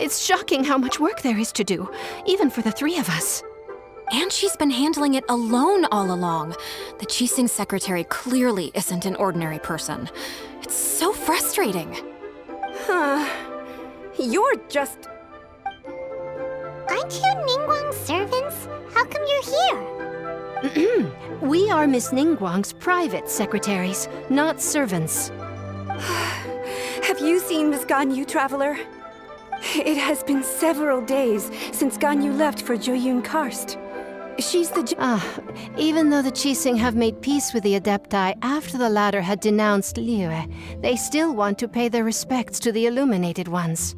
It's shocking how much work there is to do, even for the three of us. And she's been handling it alone all along. The Qixing secretary clearly isn't an ordinary person. It's so frustrating. Huh. You're just... Aren't you Ningguang's servants? How come you're here? We are Miss Ningguang's private secretaries, not servants. Have you seen Miss Ganyu, Traveler? It has been several days since Ganyu left for Jueyun Karst. She's the... Even though the Qixing have made peace with the Adepti after the latter had denounced Liyue, they still want to pay their respects to the Illuminated Ones.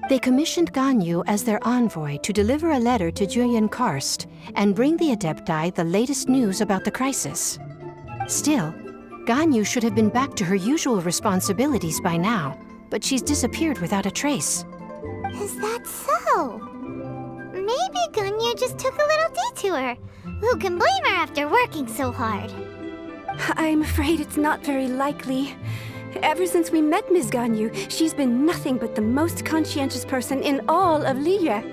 They commissioned Ganyu as their envoy to deliver a letter to Jueyun Karst and bring the Adepti the latest news about the crisis. Still, Ganyu should have been back to her usual responsibilities by now, but she's disappeared without a trace. Is that so? Maybe Ganyu just took a little detour. Who can blame her after working so hard? I'm afraid it's not very likely. Ever since we met Ms. Ganyu, she's been nothing but the most conscientious person in all of Liyue.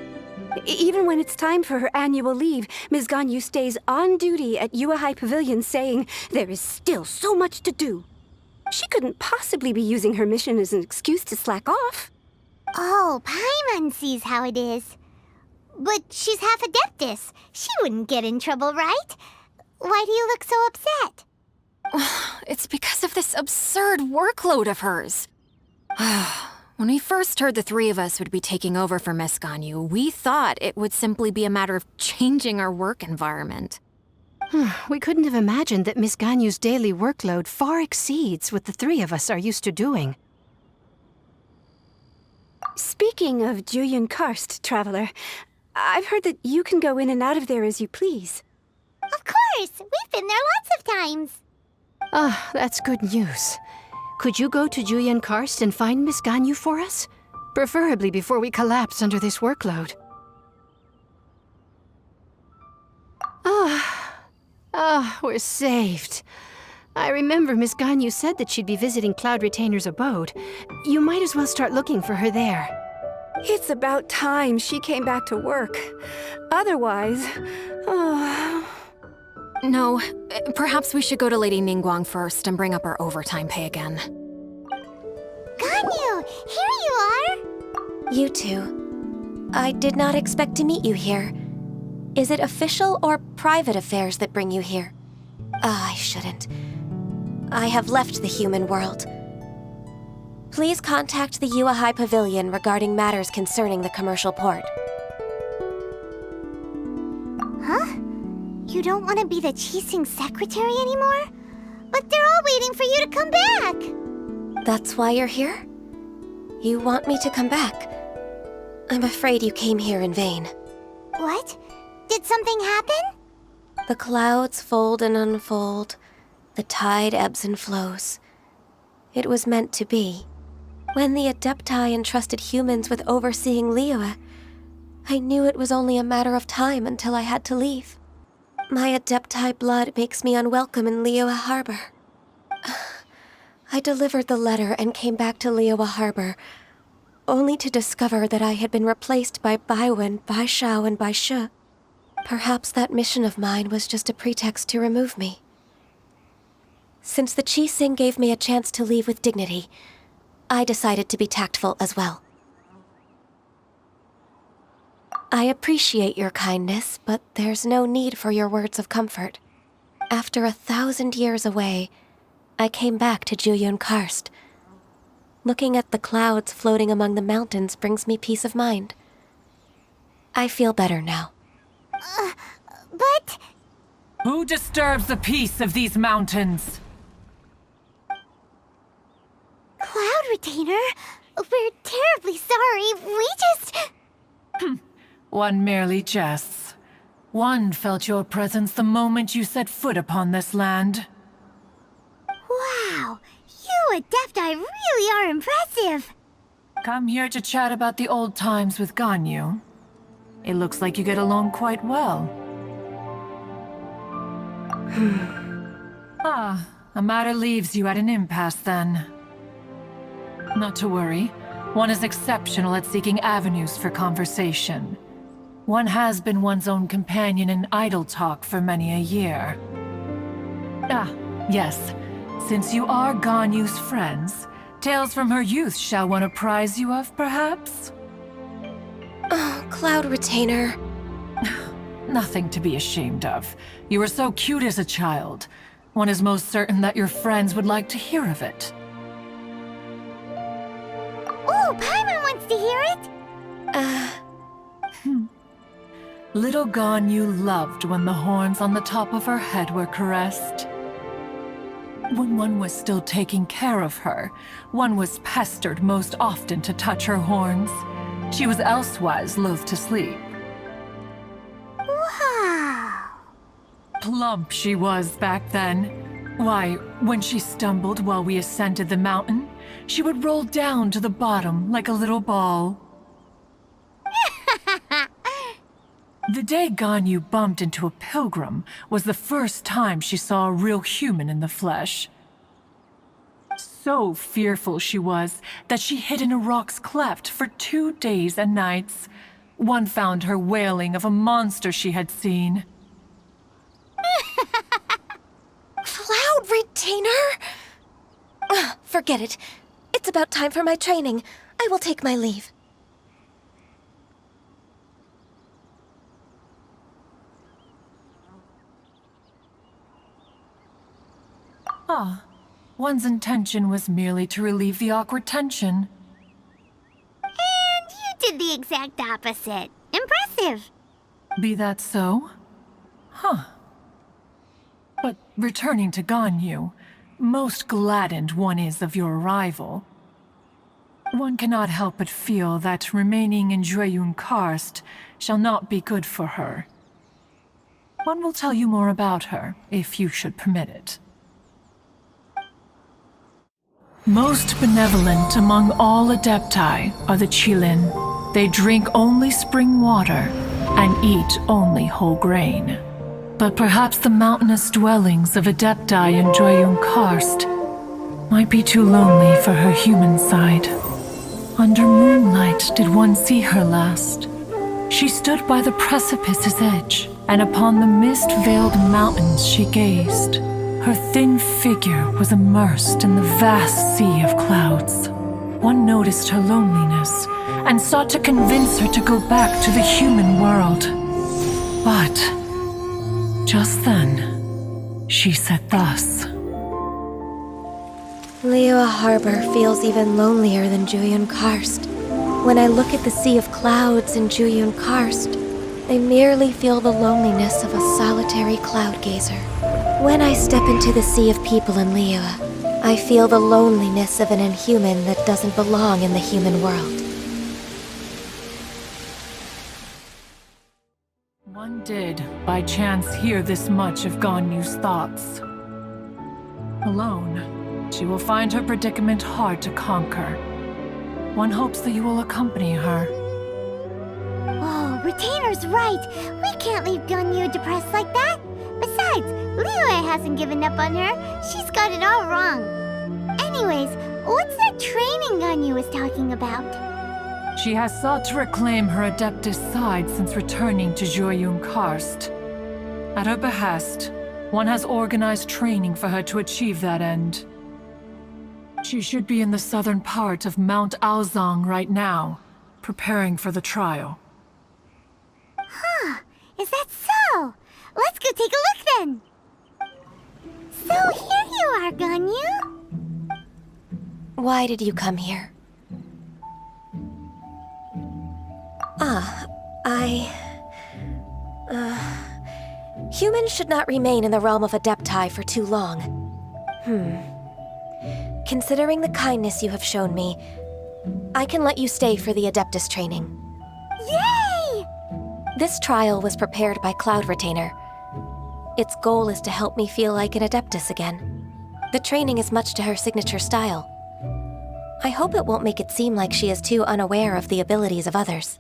Even when it's time for her annual leave, Ms. Ganyu stays on duty at Liyue High Pavilion saying there is still so much to do. She couldn't possibly be using her mission as an excuse to slack off. Oh, Paimon sees how it is. But she's half Adeptus. She wouldn't get in trouble, right? Why do you look so upset? It's because of this absurd workload of hers. When we first heard the three of us would be taking over for Miss Ganyu, we thought it would simply be a matter of changing our work environment. We couldn't have imagined that Miss Ganyu's daily workload far exceeds what the three of us are used to doing. Speaking of Jueyun Karst, Traveler, I've heard that you can go in and out of there as you please. Of course! We've been there lots of times. That's good news. Could you go to Jueyun Karst and find Miss Ganyu for us? Preferably before we collapse under this workload. We're saved. I remember Miss Ganyu said that she'd be visiting Cloud Retainer's abode. You might as well start looking for her there. It's about time she came back to work. Otherwise... No, perhaps we should go to Lady Ningguang first and bring up our overtime pay again. Ganyu, here you are! You two. I did not expect to meet you here. Is it official or private affairs that bring you here? I shouldn't. I have left the human world. Please contact the Liyue High Pavilion regarding matters concerning the commercial port. Huh? You don't want to be the Qixing secretary anymore? But they're all waiting for you to come back! That's why you're here? You want me to come back? I'm afraid you came here in vain. What? Did something happen? The clouds fold and unfold. The tide ebbs and flows. It was meant to be. When the Adepti entrusted humans with overseeing Liyue, I knew it was only a matter of time until I had to leave. My Adepti blood makes me unwelcome in Liyue Harbor. I delivered the letter and came back to Liyue Harbor, only to discover that I had been replaced by Baiwen, Bai Xiao, and Bai Shi. Perhaps that mission of mine was just a pretext to remove me. Since the Qixing gave me a chance to leave with dignity, I decided to be tactful as well. I appreciate your kindness, but there's no need for your words of comfort. After 1,000 years away, I came back to Jueyun Karst. Looking at the clouds floating among the mountains brings me peace of mind. I feel better now. But... Who disturbs the peace of these mountains? Cloud Retainer? We're terribly sorry. We just... One merely jests. One felt your presence the moment you set foot upon this land. Wow! You Adepti really are impressive! Come here to chat about the old times with Ganyu. It looks like you get along quite well. A matter leaves you at an impasse then. Not to worry. One is exceptional at seeking avenues for conversation. One has been one's own companion in idle talk for many a year. Ah, yes. Since you are Ganyu's friends, tales from her youth shall one apprise you of, perhaps? Oh, Cloud Retainer. Nothing to be ashamed of. You were so cute as a child. One is most certain that your friends would like to hear of it. Oh, Paimon wants to hear it! Little Ganyu loved when the horns on the top of her head were caressed. When one was still taking care of her, one was pestered most often to touch her horns. She was elsewise loath to sleep. Wow! Plump she was back then. Why, when she stumbled while we ascended the mountain, she would roll down to the bottom like a little ball. The day Ganyu bumped into a pilgrim was the first time she saw a real human in the flesh. So fearful she was that she hid in a rock's cleft for 2 days and nights. One found her wailing of a monster she had seen. Cloud Retainer? Forget it. It's about time for my training. I will take my leave. Ah, one's intention was merely to relieve the awkward tension. And you did the exact opposite. Impressive! Be that so? Huh. But returning to Ganyu, most gladdened one is of your arrival. One cannot help but feel that remaining in Jueyun Karst shall not be good for her. One will tell you more about her, if you should permit it. Most benevolent among all Adepti are the Qilin. They drink only spring water and eat only whole grain. But perhaps the mountainous dwellings of Adepti in Jueyun Karst might be too lonely for her human side. Under moonlight did one see her last. She stood by the precipice's edge, and upon the mist-veiled mountains she gazed. Her thin figure was immersed in the vast sea of clouds. One noticed her loneliness and sought to convince her to go back to the human world. But just then, she said thus. Liyue Harbor feels even lonelier than Jueyun Karst. When I look at the sea of clouds in Jueyun Karst, I merely feel the loneliness of a solitary cloud gazer. When I step into the sea of people in Liyue, I feel the loneliness of an inhuman that doesn't belong in the human world. One did, by chance, hear this much of Ganyu's thoughts. Alone, she will find her predicament hard to conquer. One hopes that you will accompany her. Oh, Retainer's right. We can't leave Ganyu depressed like that. Besides, Liyue hasn't given up on her. She's got it all wrong. Anyways, what's that training Ganyu was talking about? She has sought to reclaim her Adeptus side since returning to Jueyun Karst. At her behest, one has organized training for her to achieve that end. She should be in the southern part of Mount Aozang right now, preparing for the trial. Huh, is that so? Let's go take a look then! So here you are, Ganyu! Why did you come here? Humans should not remain in the realm of Adepti for too long. Considering the kindness you have shown me, I can let you stay for the Adeptus training. Yay! This trial was prepared by Cloud Retainer. Its goal is to help me feel like an Adeptus again. The training is much to her signature style. I hope it won't make it seem like she is too unaware of the abilities of others.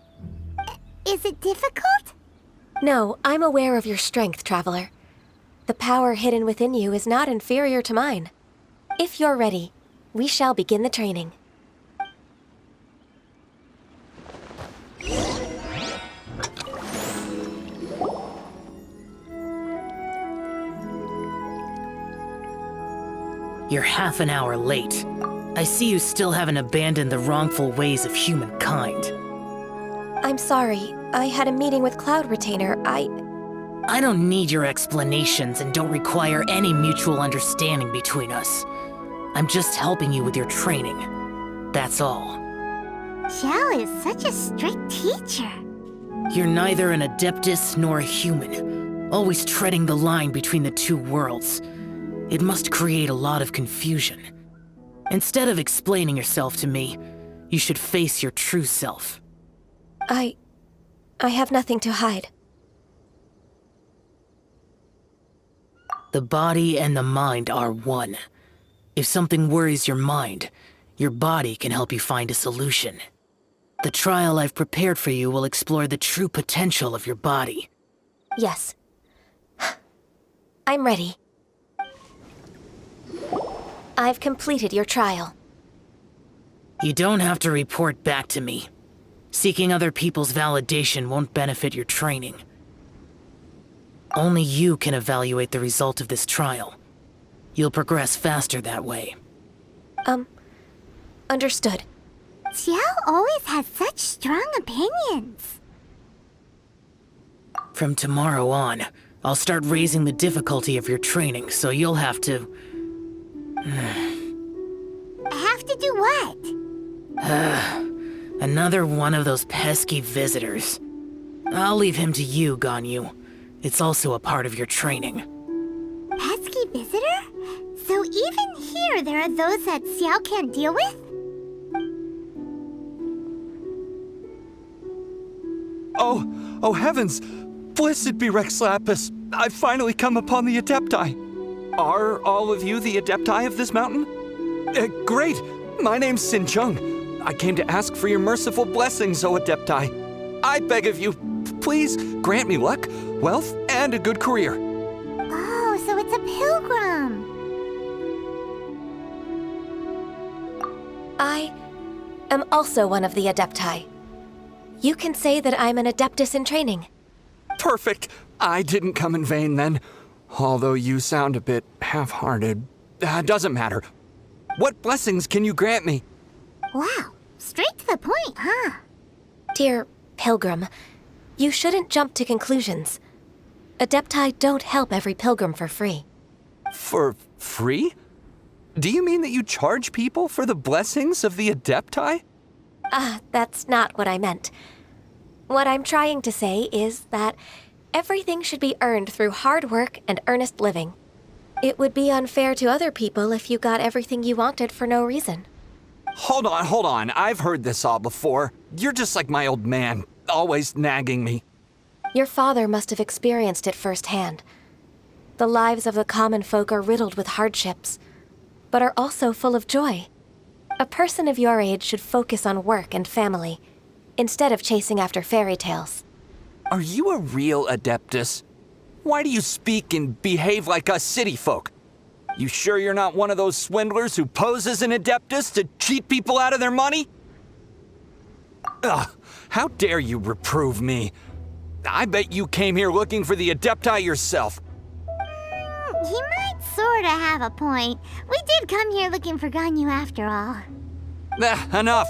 Is it difficult? No, I'm aware of your strength, Traveler. The power hidden within you is not inferior to mine. If you're ready, we shall begin the training. You're half an hour late. I see you still haven't abandoned the wrongful ways of humankind. I'm sorry. I had a meeting with Cloud Retainer. I don't need your explanations and don't require any mutual understanding between us. I'm just helping you with your training. That's all. Xiao is such a strict teacher. You're neither an Adeptus nor a human, always treading the line between the two worlds. It must create a lot of confusion. Instead of explaining yourself to me, you should face your true self. I have nothing to hide. The body and the mind are one. If something worries your mind, your body can help you find a solution. The trial I've prepared for you will explore the true potential of your body. Yes. I'm ready. I've completed your trial. You don't have to report back to me. Seeking other people's validation won't benefit your training. Only you can evaluate the result of this trial. You'll progress faster that way. Understood. Xiao always has such strong opinions. From tomorrow on, I'll start raising the difficulty of your training, so you'll have to... Have to do what? Another one of those pesky visitors. I'll leave him to you, Ganyu. It's also a part of your training. Pesky visitor? So even here there are those that Xiao can't deal with? Oh heavens! Blessed be Rex Lapis! I've finally come upon the Adepti. Are all of you the Adepti of this mountain? Great! My name's Sin Chung. I came to ask for your merciful blessings, O Adepti. I beg of you, please grant me luck, wealth, and a good career. Oh, so it's a pilgrim. I am also one of the Adepti. You can say that I'm an Adeptus in training. Perfect! I didn't come in vain then. Although you sound a bit half-hearted. Doesn't matter. What blessings can you grant me? Wow, straight to the point, huh? Dear Pilgrim, you shouldn't jump to conclusions. Adepti don't help every pilgrim for free. For free? Do you mean that you charge people for the blessings of the Adepti? That's not what I meant. What I'm trying to say is that everything should be earned through hard work and earnest living. It would be unfair to other people if you got everything you wanted for no reason. Hold on. I've heard this all before. You're just like my old man, always nagging me. Your father must have experienced it firsthand. The lives of the common folk are riddled with hardships, but are also full of joy. A person of your age should focus on work and family, instead of chasing after fairy tales. Are you a real Adeptus? Why do you speak and behave like us city folk? You sure you're not one of those swindlers who pose as an Adeptus to cheat people out of their money? Ugh, how dare you reprove me? I bet you came here looking for the Adepti yourself. He might sorta have a point. We did come here looking for Ganyu after all. Enough.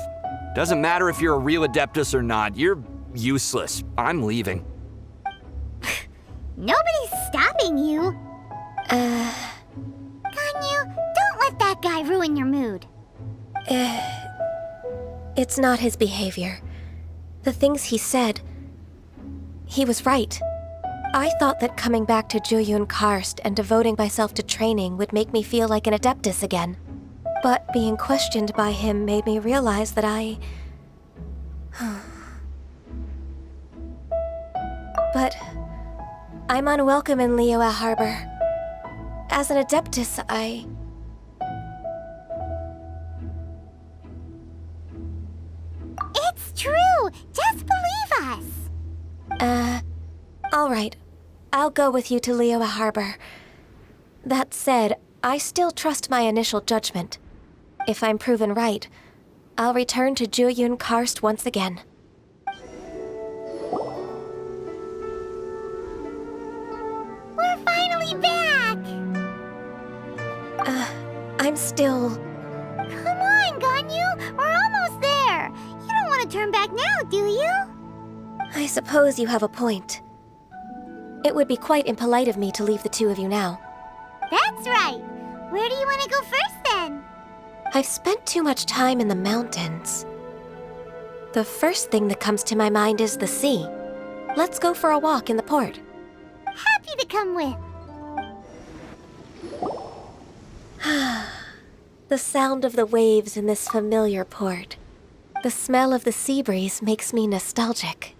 Doesn't matter if you're a real Adeptus or not. You're useless. I'm leaving. Nobody's stopping you. Ganyu, don't let that guy ruin your mood. It's not his behavior. The things he said, he was right. I thought that coming back to Jueyun Karst and devoting myself to training would make me feel like an Adeptus again. But being questioned by him made me realize that But I'm unwelcome in Liyue Harbor. As an Adeptus, It's true! Just believe us! All right. I'll go with you to Liyue Harbor. That said, I still trust my initial judgment. If I'm proven right, I'll return to Jueyun Karst once again. We're finally back! I'm still... Come on, Ganyu! We're almost there! You don't want to turn back now, do you? I suppose you have a point. It would be quite impolite of me to leave the two of you now. That's right! Where do you want to go first, then? I've spent too much time in the mountains. The first thing that comes to my mind is the sea. Let's go for a walk in the port. Happy to come with. The sound of the waves in this familiar port. The smell of the sea breeze makes me nostalgic.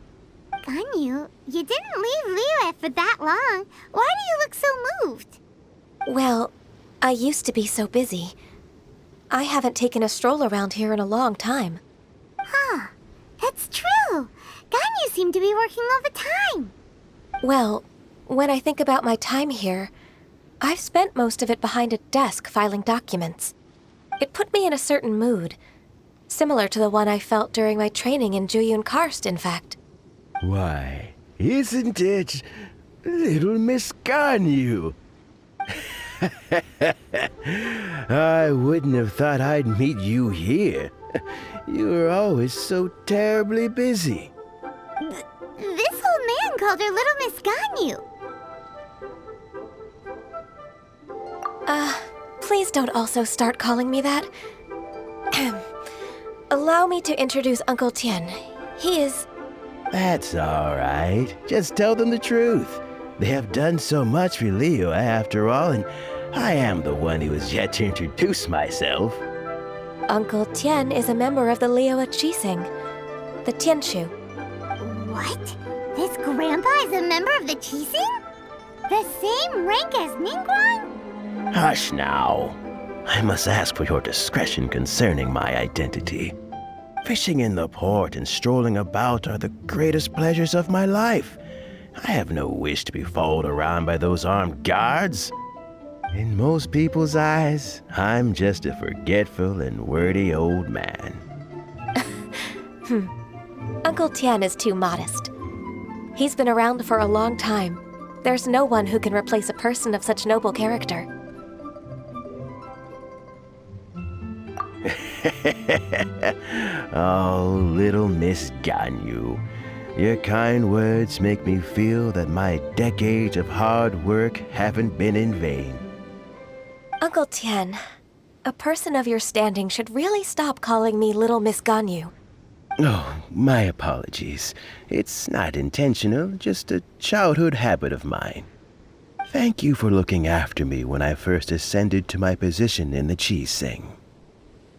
Ganyu, you didn't leave Liyue for that long. Why do you look so moved? Well, I used to be so busy. I haven't taken a stroll around here in a long time. Huh, that's true. Ganyu seemed to be working all the time. Well, when I think about my time here, I've spent most of it behind a desk filing documents. It put me in a certain mood, similar to the one I felt during my training in Juyun Karst, in fact. Why, isn't it little Miss Ganyu? I wouldn't have thought I'd meet you here. You were always so terribly busy. This old man called her Little Miss Ganyu. Please don't also start calling me that. Allow me to introduce Uncle Tian. He is... That's all right. Just tell them the truth. They have done so much for Liyue after all, and I am the one who has yet to introduce myself. Uncle Tian is a member of the Liyue Qixing, the Tianshu. What? This grandpa is a member of the Qixing? The same rank as Ningguang? Hush now. I must ask for your discretion concerning my identity. Fishing in the port and strolling about are the greatest pleasures of my life. I have no wish to be followed around by those armed guards. In most people's eyes, I'm just a forgetful and wordy old man. Uncle Tian is too modest. He's been around for a long time. There's no one who can replace a person of such noble character. Oh, little Miss Ganyu. Your kind words make me feel that my decades of hard work haven't been in vain. Uncle Tian, a person of your standing should really stop calling me Little Miss Ganyu. Oh, my apologies. It's not intentional, just a childhood habit of mine. Thank you for looking after me when I first ascended to my position in the Qixing.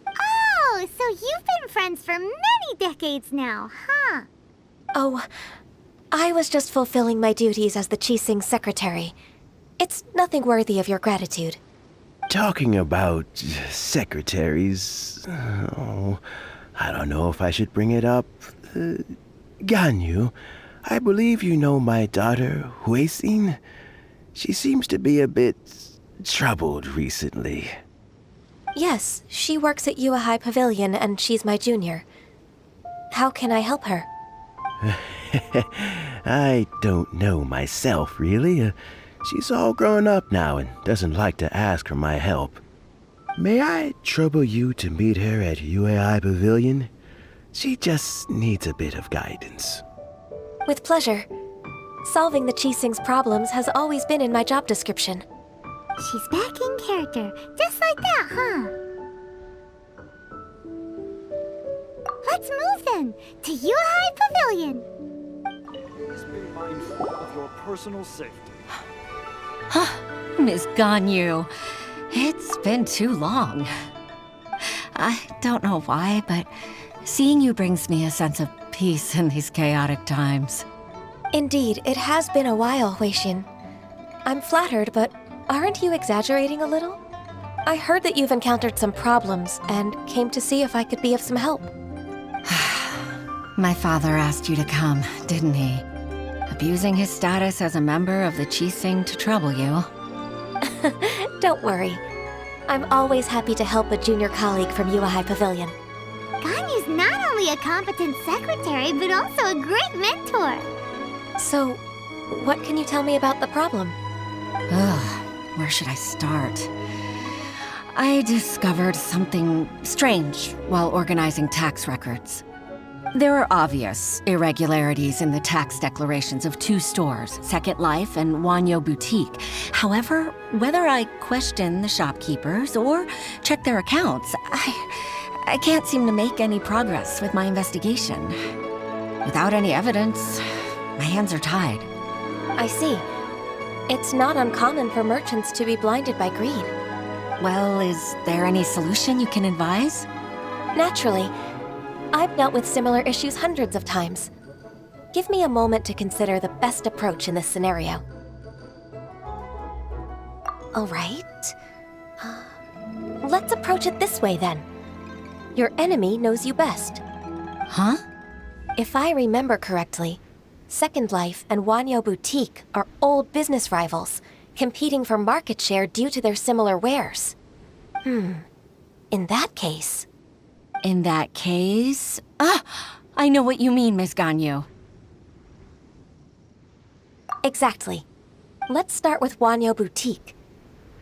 Oh, so you've been friends for many decades now, huh? Oh, I was just fulfilling my duties as the Qixing secretary. It's nothing worthy of your gratitude. Talking about secretaries... Oh, I don't know if I should bring it up. Ganyu, I believe you know my daughter, Huixin. She seems to be a bit troubled recently. Yes, she works at Yue High Pavilion and she's my junior. How can I help her? I don't know myself, really. She's all grown up now and doesn't like to ask for my help. May I trouble you to meet her at Yue High Pavilion? She just needs a bit of guidance. With pleasure. Solving the Qixing's problems has always been in my job description. She's back in character, just like that, huh? Let's move then, to Yue High Pavilion. Please be mindful of your personal safety. Miss Ganyu, it's been too long. I don't know why, but seeing you brings me a sense of peace in these chaotic times. Indeed, it has been a while, Huixin. I'm flattered, but aren't you exaggerating a little? I heard that you've encountered some problems and came to see if I could be of some help. My father asked you to come, didn't he? Abusing his status as a member of the Qixing to trouble you. Don't worry. I'm always happy to help a junior colleague from Yue High Pavilion. Ganyu's not only a competent secretary, but also a great mentor. So, what can you tell me about the problem? Ugh, where should I start? I discovered something strange while organizing tax records. There are obvious irregularities in the tax declarations of two stores, Second Life and Ganyu Boutique. However, whether I question the shopkeepers or check their accounts, I can't seem to make any progress with my investigation. Without any evidence, my hands are tied. I see. It's not uncommon for merchants to be blinded by greed. Well, is there any solution you can advise? Naturally. I've dealt with similar issues hundreds of times. Give me a moment to consider the best approach in this scenario. All right. Let's approach it this way then. Your enemy knows you best. Huh? If I remember correctly, Second Life and Ganyu Boutique are old business rivals, competing for market share due to their similar wares. In that case... In that case... I know what you mean, Miss Ganyu. Exactly. Let's start with Ganyu Boutique.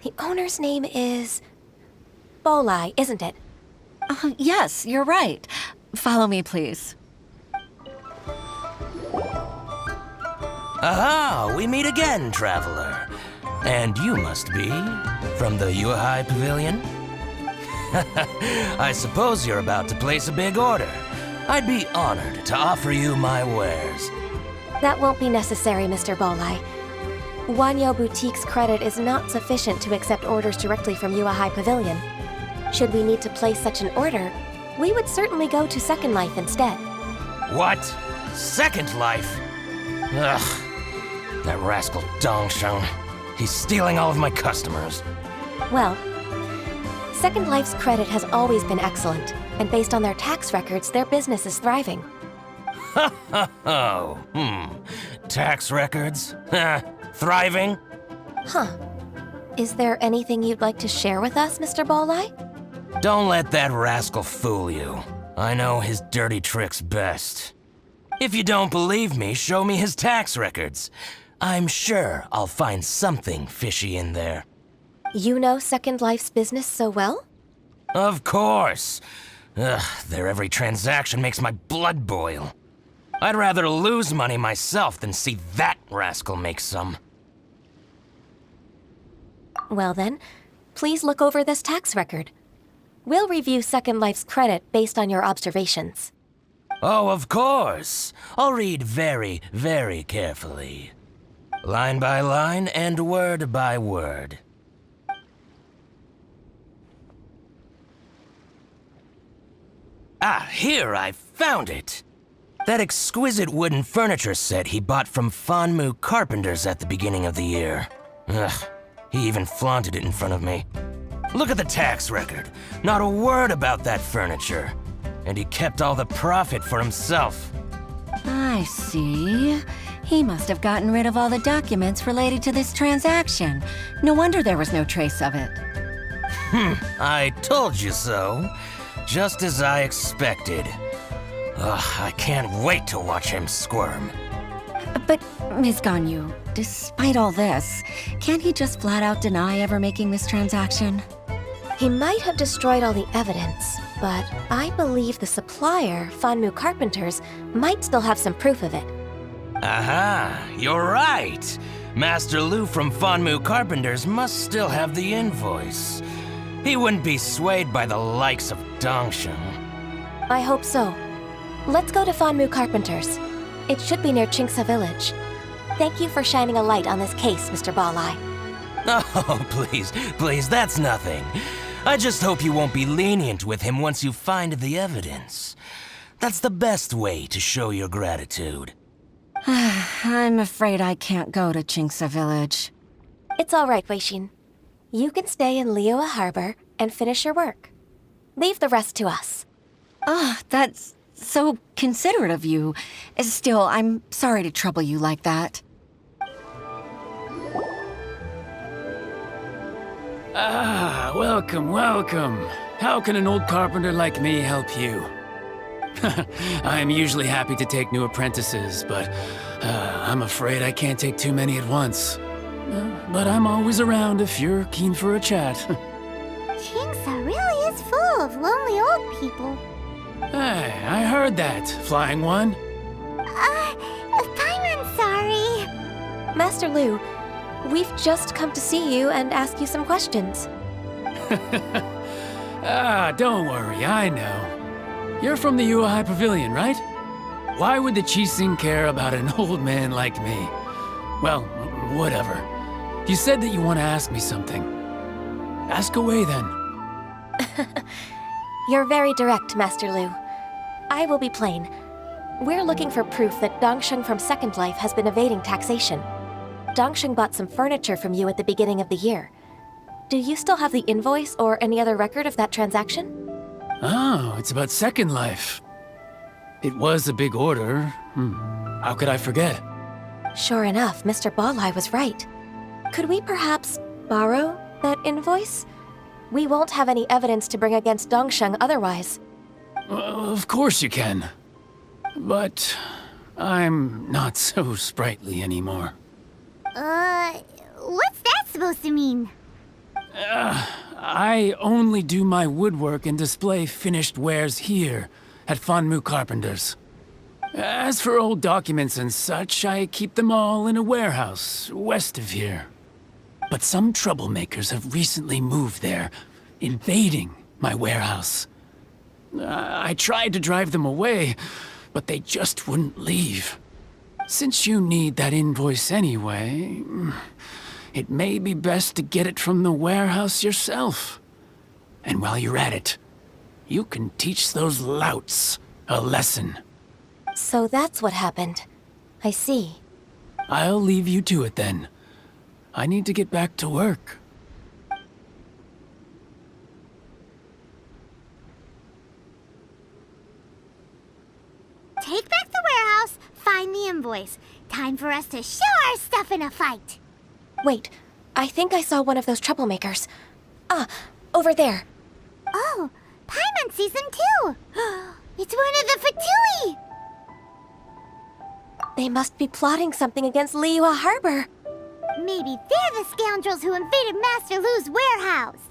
The owner's name is... Bolai, isn't it? Yes, you're right. Follow me, please. Aha! We meet again, traveler. And you must be from the Liyue Pavilion? I suppose you're about to place a big order. I'd be honored to offer you my wares. That won't be necessary, Mr. Bolai. Ganyu Boutique's credit is not sufficient to accept orders directly from Liyue Pavilion. Should we need to place such an order, we would certainly go to Second Life instead. What? Second Life? Ugh. That rascal Dongsheng. He's stealing all of my customers. Well, Second Life's credit has always been excellent, and based on their tax records, their business is thriving. Tax records? Thriving? Huh. Is there anything you'd like to share with us, Mr. Bolai? Don't let that rascal fool you. I know his dirty tricks best. If you don't believe me, show me his tax records. I'm sure I'll find something fishy in there. You know Second Life's business so well? Of course. Ugh, their every transaction makes my blood boil. I'd rather lose money myself than see that rascal make some. Well then, please look over this tax record. We'll review Second Life's credit based on your observations. Oh, of course. I'll read very, very carefully. Line by line and word by word. Ah, here, I found it! That exquisite wooden furniture set he bought from Fanmu Carpenters at the beginning of the year. Ugh, he even flaunted it in front of me. Look at the tax record. Not a word about that furniture. And he kept all the profit for himself. I see. He must have gotten rid of all the documents related to this transaction. No wonder there was no trace of it. I told you so. Just as I expected. Ugh, I can't wait to watch him squirm. But, Ms. Ganyu, despite all this, can't he just flat out deny ever making this transaction? He might have destroyed all the evidence, but I believe the supplier, Fanmu Carpenters, might still have some proof of it. Aha, you're right. Master Lu from Fanmu Carpenters must still have the invoice. He wouldn't be swayed by the likes of Dongsheng. I hope so. Let's go to Fanmu Carpenters. It should be near Qingce Village. Thank you for shining a light on this case, Mr. Bolai. Oh, please, that's nothing. I just hope you won't be lenient with him once you find the evidence. That's the best way to show your gratitude. I'm afraid I can't go to Qingce Village. It's all right, Weixin. You can stay in Liyue Harbor and finish your work. Leave the rest to us. That's so considerate of you. Still, I'm sorry to trouble you like that. Welcome, welcome. How can an old carpenter like me help you? I am usually happy to take new apprentices, but I'm afraid I can't take too many at once. But I'm always around if you're keen for a chat. Qingce really is full of lonely old people. Hey, I heard that, Flying One. Paimon, sorry. Master Lu, we've just come to see you and ask you some questions. Don't worry, I know. You're from the Yuehai Pavilion, right? Why would the Qixing care about an old man like me? Well, whatever. You said that you want to ask me something. Ask away, then. You're very direct, Master Lu. I will be plain. We're looking for proof that Dongsheng from Second Life has been evading taxation. Dongsheng bought some furniture from you at the beginning of the year. Do you still have the invoice or any other record of that transaction? Oh, it's about Second Life. It was a big order. How could I forget? Sure enough, Mr. Balai was right. Could we perhaps borrow that invoice? We won't have any evidence to bring against Dongsheng otherwise. Of course you can. But I'm not so sprightly anymore. What's that supposed to mean? I only do my woodwork and display finished wares here at Fanmu Carpenter's. As for old documents and such, I keep them all in a warehouse west of here. But some troublemakers have recently moved there, invading my warehouse. I tried to drive them away, but they just wouldn't leave. Since you need that invoice anyway, it may be best to get it from the warehouse yourself. And while you're at it, you can teach those louts a lesson. So that's what happened. I see. I'll leave you to it then. I need to get back to work. Take back the warehouse, find the invoice. Time for us to show our stuff in a fight. Wait, I think I saw one of those troublemakers. Over there. Oh, Paimon sees them too. It's one of the Fatui. They must be plotting something against Liyue Harbor. Maybe they're the scoundrels who invaded Master Lu's warehouse.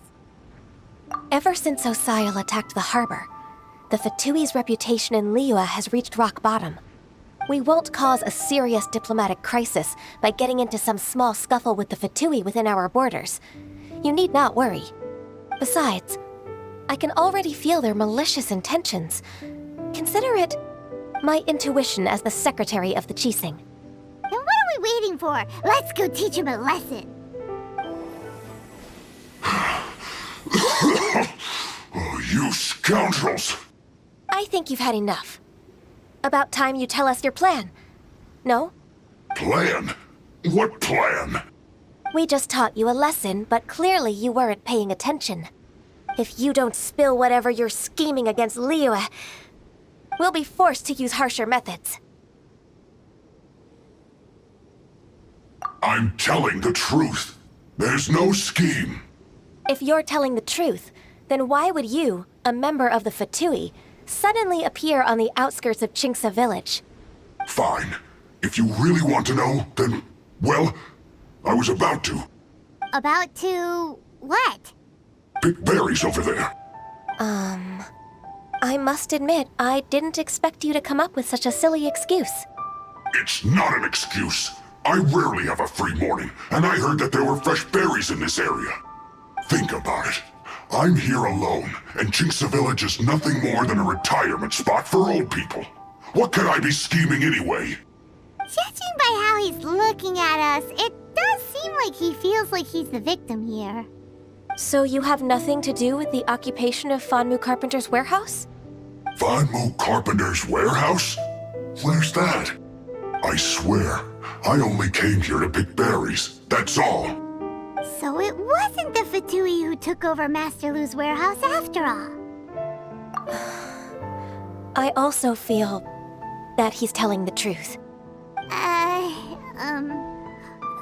Ever since Osial attacked the harbor, the Fatui's reputation in Liyue has reached rock bottom. We won't cause a serious diplomatic crisis by getting into some small scuffle with the Fatui within our borders. You need not worry. Besides, I can already feel their malicious intentions. Consider it my intuition as the secretary of the Qixing. Then what are we waiting for? Let's go teach him a lesson. Oh, you scoundrels! I think you've had enough. About time you tell us your plan. No? Plan? What plan? We just taught you a lesson, but clearly you weren't paying attention. If you don't spill whatever you're scheming against Liyue, we'll be forced to use harsher methods. I'm telling the truth. There's no scheme. If you're telling the truth, then why would you, a member of the Fatui, suddenly appear on the outskirts of Qingce village? Fine. If you really want to know, then, well, I was about to. About to what? Pick berries over there. I must admit, I didn't expect you to come up with such a silly excuse. It's not an excuse. I rarely have a free morning, and I heard that there were fresh berries in this area. Think about it. I'm here alone, and Qingce Village is nothing more than a retirement spot for old people. What could I be scheming anyway? Judging by how he's looking at us, it does seem like he feels like he's the victim here. So you have nothing to do with the occupation of Fanmu Carpenter's warehouse? Fanmu Carpenter's warehouse? Where's that? I swear, I only came here to pick berries, that's all. So it wasn't the Fatui who took over Master Lu's warehouse after all. I also feel that he's telling the truth.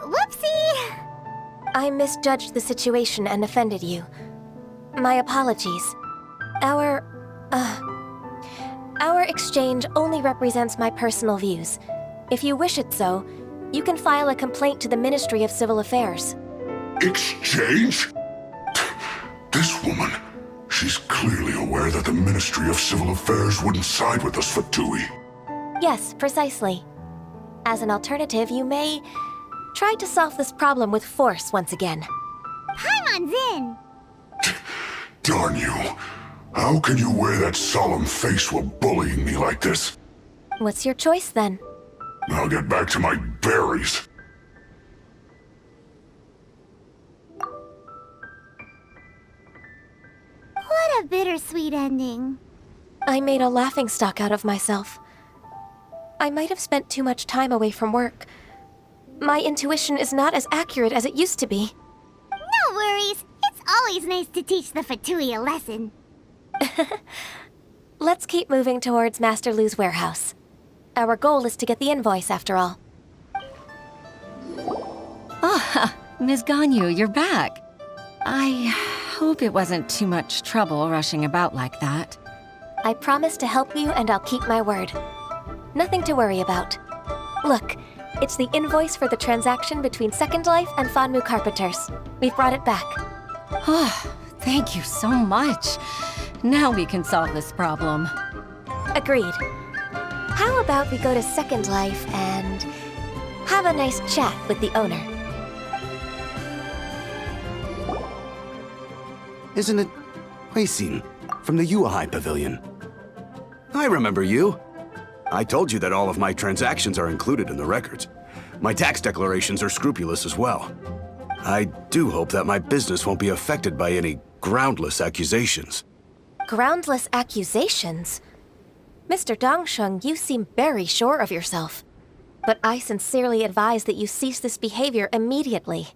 Whoopsie! I misjudged the situation and offended you. My apologies. Our exchange only represents my personal views. If you wish it so, you can file a complaint to the Ministry of Civil Affairs. Exchange? This woman, she's clearly aware that the Ministry of Civil Affairs wouldn't side with us, Fatui. Yes, precisely. As an alternative, you may try to solve this problem with force once again. Paimon's in! Darn you. How can you wear that solemn face while bullying me like this? What's your choice then? I'll get back to my berries. What a bittersweet ending. I made a laughingstock out of myself. I might have spent too much time away from work. My intuition is not as accurate as it used to be. No worries. It's always nice to teach the Fatui a lesson. Let's keep moving towards Master Lu's warehouse. Our goal is to get the invoice, after all. Ah, Ms. Ganyu, you're back. I hope it wasn't too much trouble rushing about like that. I promise to help you, and I'll keep my word. Nothing to worry about. Look, it's the invoice for the transaction between Second Life and Fanmu Carpenters. We've brought it back. Oh, thank you so much. Now we can solve this problem. Agreed. How about we go to Second Life and have a nice chat with the owner? Isn't it Huixin from the Yuehai Pavilion? I remember you. I told you that all of my transactions are included in the records. My tax declarations are scrupulous as well. I do hope that my business won't be affected by any groundless accusations. Groundless accusations? Mr. Dongsheng, you seem very sure of yourself. But I sincerely advise that you cease this behavior immediately.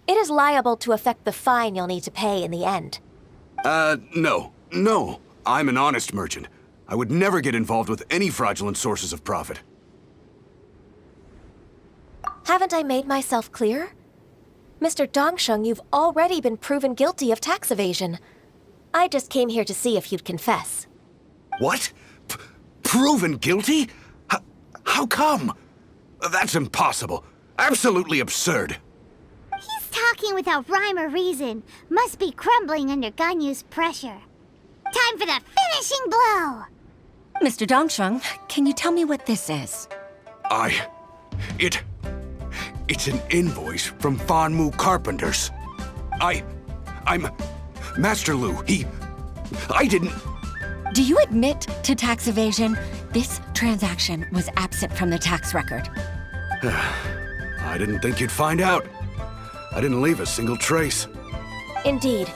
It is liable to affect the fine you'll need to pay in the end. No. I'm an honest merchant. I would never get involved with any fraudulent sources of profit. Haven't I made myself clear? Mr. Dongsheng, you've already been proven guilty of tax evasion. I just came here to see if you'd confess. What? Proven guilty? How come? That's impossible. Absolutely absurd. He's talking without rhyme or reason. Must be crumbling under Ganyu's pressure. Time for the finishing blow! Mr. Dongsheng, can you tell me what this is? It's an invoice from Fanmu Carpenters. I'm Master Lu. I didn't... Do you admit to tax evasion? This transaction was absent from the tax record. I didn't think you'd find out. I didn't leave a single trace. Indeed.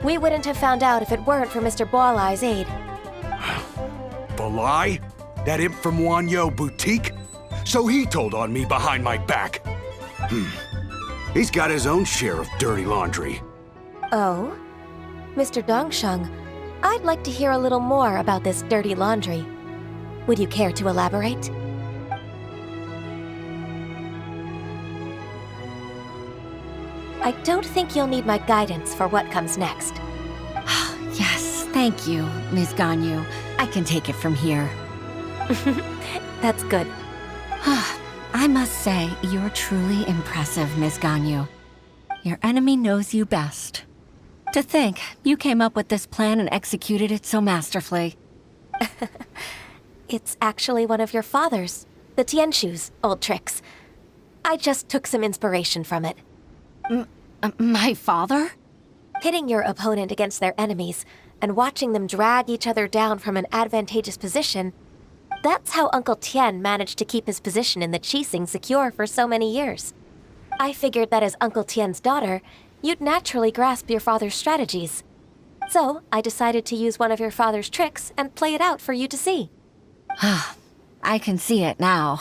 We wouldn't have found out if it weren't for Mr. Boalai's aid. Boalai? That imp from Wanyo Boutique? So he told on me behind my back. He's got his own share of dirty laundry. Oh? Mr. Dongsheng, I'd like to hear a little more about this dirty laundry. Would you care to elaborate? I don't think you'll need my guidance for what comes next. Yes, thank you, Ms. Ganyu. I can take it from here. That's good. I must say, you're truly impressive, Ms. Ganyu. Your enemy knows you best. To think, you came up with this plan and executed it so masterfully. It's actually one of your father's, the Tianshu's, old tricks. I just took some inspiration from it. My father? Pitting your opponent against their enemies and watching them drag each other down from an advantageous position, that's how Uncle Tian managed to keep his position in the Qixing secure for so many years. I figured that as Uncle Tian's daughter, you'd naturally grasp your father's strategies. So I decided to use one of your father's tricks and play it out for you to see. I can see it now.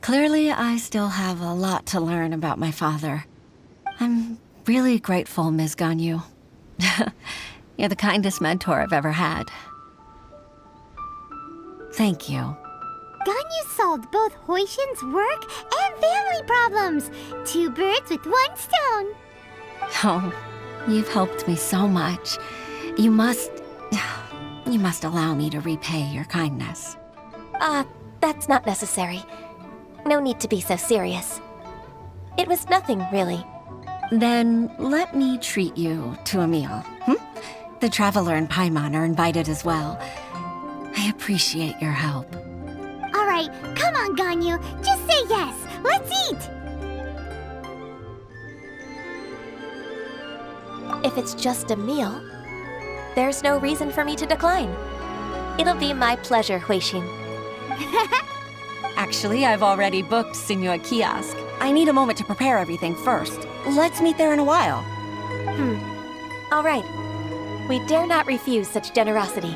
Clearly, I still have a lot to learn about my father. I'm really grateful, Ms. Ganyu. You're the kindest mentor I've ever had. Thank you. Ganyu solved both Huixin's work and family problems. 2 birds with 1 stone. Oh, you've helped me so much. You must allow me to repay your kindness. That's not necessary. No need to be so serious. It was nothing, really. Then let me treat you to a meal. The Traveler and Paimon are invited as well. I appreciate your help. All right, come on, Ganyu. Just say yes. Let's eat. If it's just a meal, there's no reason for me to decline. It'll be my pleasure, Huixin. Actually, I've already booked Sinuo Kiosk. I need a moment to prepare everything first. Let's meet there in a while. All right. We dare not refuse such generosity.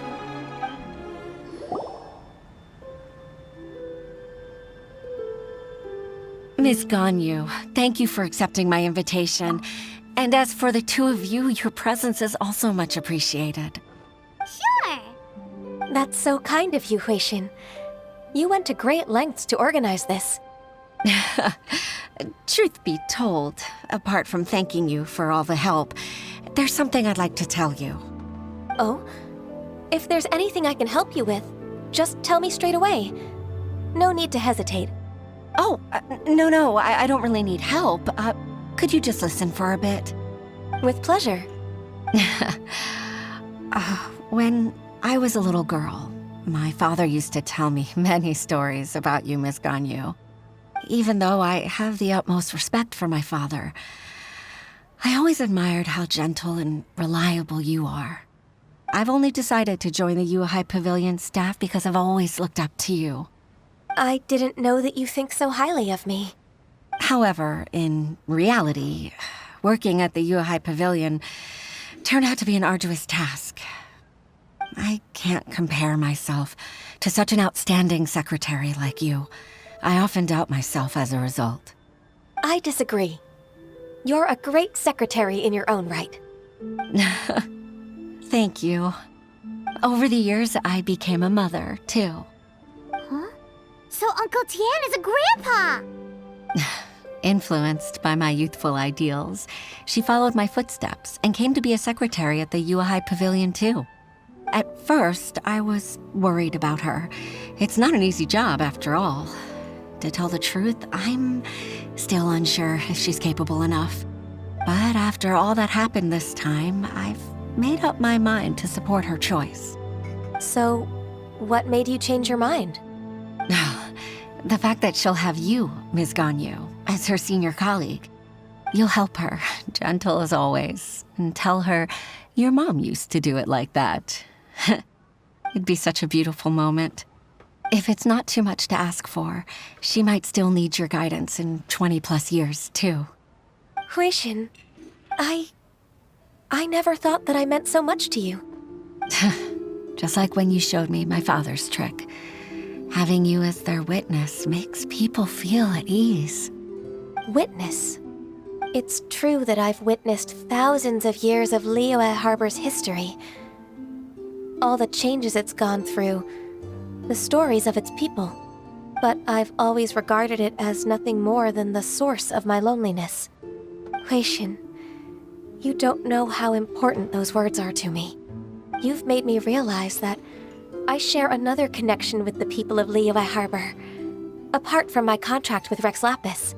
Miss Ganyu, thank you for accepting my invitation. And as for the two of you, your presence is also much appreciated. Sure. That's so kind of you, Huixin. You went to great lengths to organize this. Truth be told, apart from thanking you for all the help, there's something I'd like to tell you. Oh? If there's anything I can help you with, just tell me straight away. No need to hesitate. Oh, no, I don't really need help. Could you just listen for a bit? With pleasure. When I was a little girl, my father used to tell me many stories about you, Miss Ganyu. Even though I have the utmost respect for my father, I always admired how gentle and reliable you are. I've only decided to join the Liyue Pavilion staff because I've always looked up to you. I didn't know that you think so highly of me. However, in reality, working at the Liyue Pavilion turned out to be an arduous task. I can't compare myself to such an outstanding secretary like you. I often doubt myself as a result. I disagree. You're a great secretary in your own right. Thank you. Over the years, I became a mother, too. Huh? So Uncle Tian is a grandpa! Influenced by my youthful ideals, she followed my footsteps and came to be a secretary at the Liyue Pavilion, too. At first, I was worried about her. It's not an easy job, after all. To tell the truth, I'm still unsure if she's capable enough. But after all that happened this time, I've made up my mind to support her choice. So, what made you change your mind? The fact that she'll have you, Ms. Ganyu, as her senior colleague. You'll help her, gentle as always, and tell her your mom used to do it like that. It'd be such a beautiful moment. If it's not too much to ask for, she might still need your guidance in 20+ years, too. Huixin, I never thought that I meant so much to you. Just like when you showed me my father's trick. Having you as their witness makes people feel at ease. Witness? It's true that I've witnessed thousands of years of Liyue Harbor's history. All the changes it's gone through, the stories of its people. But I've always regarded it as nothing more than the source of my loneliness. Huixin, you don't know how important those words are to me. You've made me realize that I share another connection with the people of Liyue Harbor, apart from my contract with Rex Lapis.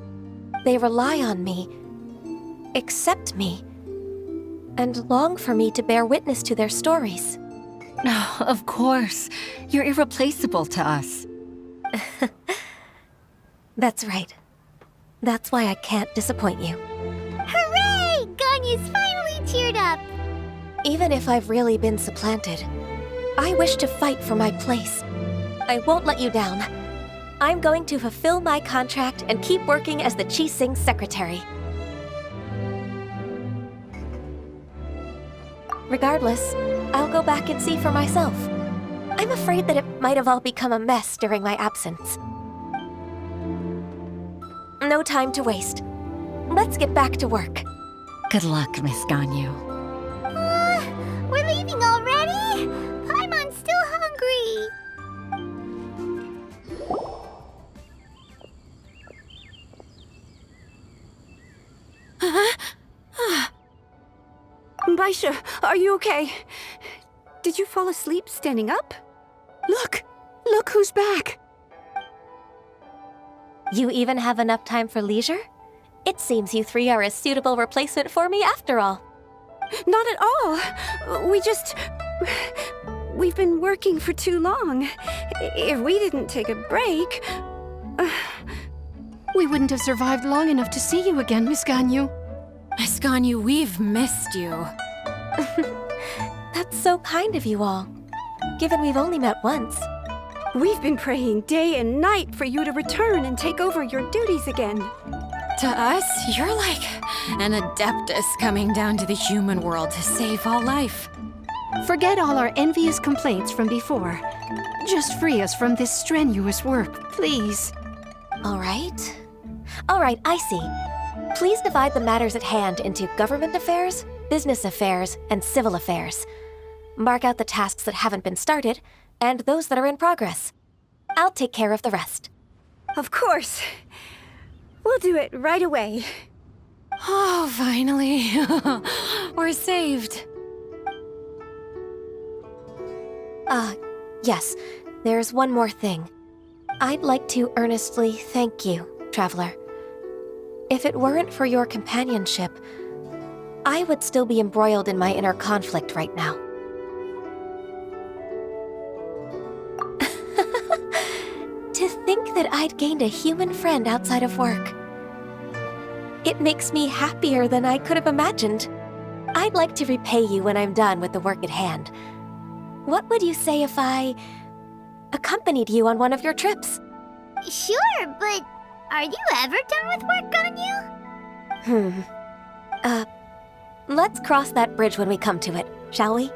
They rely on me, accept me, and long for me to bear witness to their stories. Oh, of course. You're irreplaceable to us. That's right. That's why I can't disappoint you. Hooray! Ganyu's finally cheered up! Even if I've really been supplanted, I wish to fight for my place. I won't let you down. I'm going to fulfill my contract and keep working as the Qixing secretary. Regardless, I'll go back and see for myself. I'm afraid that it might have all become a mess during my absence. No time to waste. Let's get back to work. Good luck, Miss Ganyu. We're leaving already? Paimon's still hungry. Baisha, are you okay? Did you fall asleep standing up? Look! Look who's back! You even have enough time for leisure? It seems you three are a suitable replacement for me after all. Not at all. We've been working for too long. If we didn't take a break... We wouldn't have survived long enough to see you again, Miss Ganyu. Miss Ganyu, we've missed you. That's so kind of you all, given we've only met once. We've been praying day and night for you to return and take over your duties again. To us, you're like an adeptus coming down to the human world to save all life. Forget all our envious complaints from before. Just free us from this strenuous work, please. All right, I see. Please divide the matters at hand into government affairs, business affairs, and civil affairs. Mark out the tasks that haven't been started, and those that are in progress. I'll take care of the rest. Of course. We'll do it right away. Oh, finally. We're saved. Yes. There's one more thing. I'd like to earnestly thank you, Traveler. If it weren't for your companionship, I would still be embroiled in my inner conflict right now. To think that I'd gained a human friend outside of work. It makes me happier than I could have imagined. I'd like to repay you when I'm done with the work at hand. What would you say if I accompanied you on one of your trips? Sure, but are you ever done with work, Ganyu? Let's cross that bridge when we come to it, shall we?